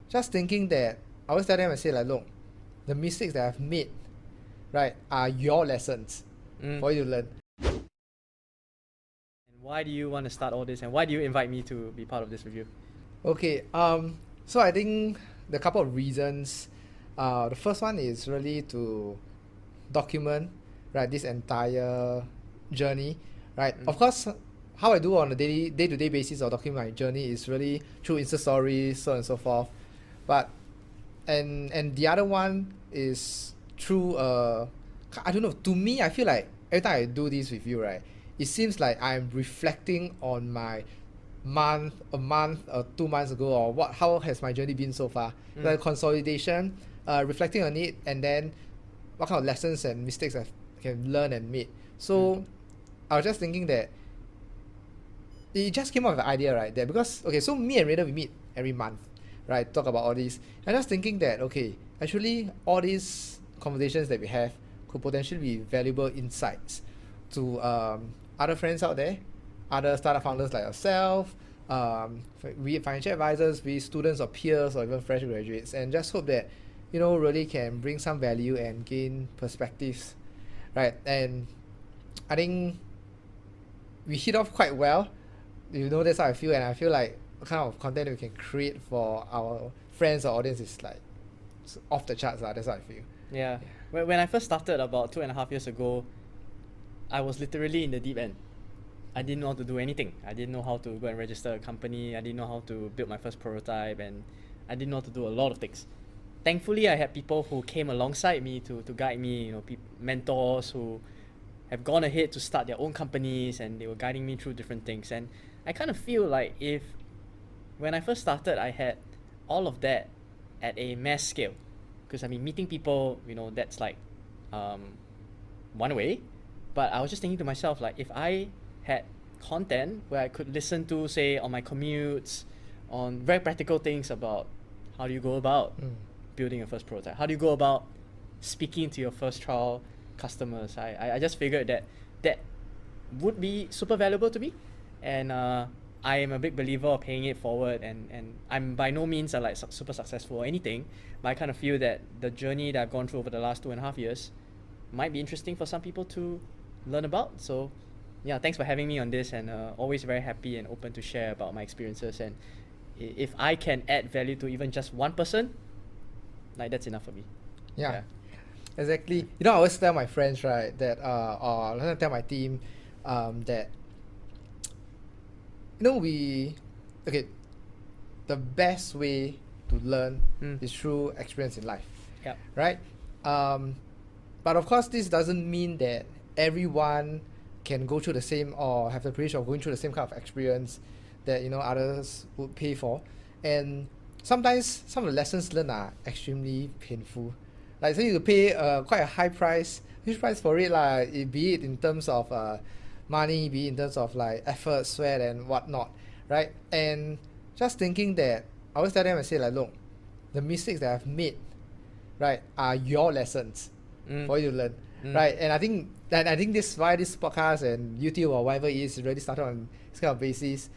just thinking that I always tell them, I say like, look, the mistakes that I've made, right, are your lessons for you to learn. And why do you want to start all this, and why do you invite me to be part of this review? Okay, so I think the couple of reasons. The first one is really to document, right, this entire journey, right. Of course, how I do on a day-to-day basis or document my journey is really through Insta stories, so on and so forth. But and the other one is through I don't know. To me, I feel like every time I do this with you, right, it seems like I'm reflecting on my a month or 2 months ago, or how has my journey been so far. The consolidation, reflecting on it, and then what kind of lessons and mistakes I can learn and make. So I was just thinking that it just came up with the idea, right? That because okay, so me and Raider, we meet every month, right? Talk about all these. And just thinking that okay, actually all these conversations that we have could potentially be valuable insights to other friends out there, other startup founders like yourself, be it financial advisors, be it students or peers or even fresh graduates, and just hope that really can bring some value and gain perspectives, right? And I think we hit off quite well. That's how I feel, and I feel like the kind of content we can create for our friends or audience is like off the charts. That's how I feel. Yeah. When I first started about 2.5 years ago, I was literally in the deep end. I didn't know how to do anything. I didn't know how to go and register a company. I didn't know how to build my first prototype, and I didn't know how to do a lot of things. Thankfully, I had people who came alongside me to guide me, mentors who have gone ahead to start their own companies, and they were guiding me through different things. And I kind of feel like when I first started, I had all of that at a mass scale. Because meeting people, that's like one way. But I was just thinking to myself, like, if I had content where I could listen to, say, on my commutes, on very practical things about how do you go about building your first prototype, how do you go about speaking to your first trial customers, I just figured that would be super valuable to me. And I am a big believer of paying it forward, and I'm by no means like super successful or anything, but I kind of feel that the journey that I've gone through over the last 2.5 years might be interesting for some people to learn about. So yeah, thanks for having me on this, and always very happy and open to share about my experiences. And if I can add value to even just one person, like, that's enough for me. Yeah. Exactly. I always tell my friends, right, that or I tell my team that the best way to learn is through experience in life. Yep. Right? But of course, this doesn't mean that everyone can go through the same or have the privilege of going through the same kind of experience that others would pay for. And sometimes some of the lessons learned are extremely painful. Like, so you pay quite a huge price for it, be it in terms of money, be it in terms of like effort, sweat, and whatnot, right? And just thinking that I always tell them, I say like, look, the mistakes that I've made, right, are your lessons for you to learn, right? And I think this why this podcast and YouTube or whatever it is really started on this kind of basis.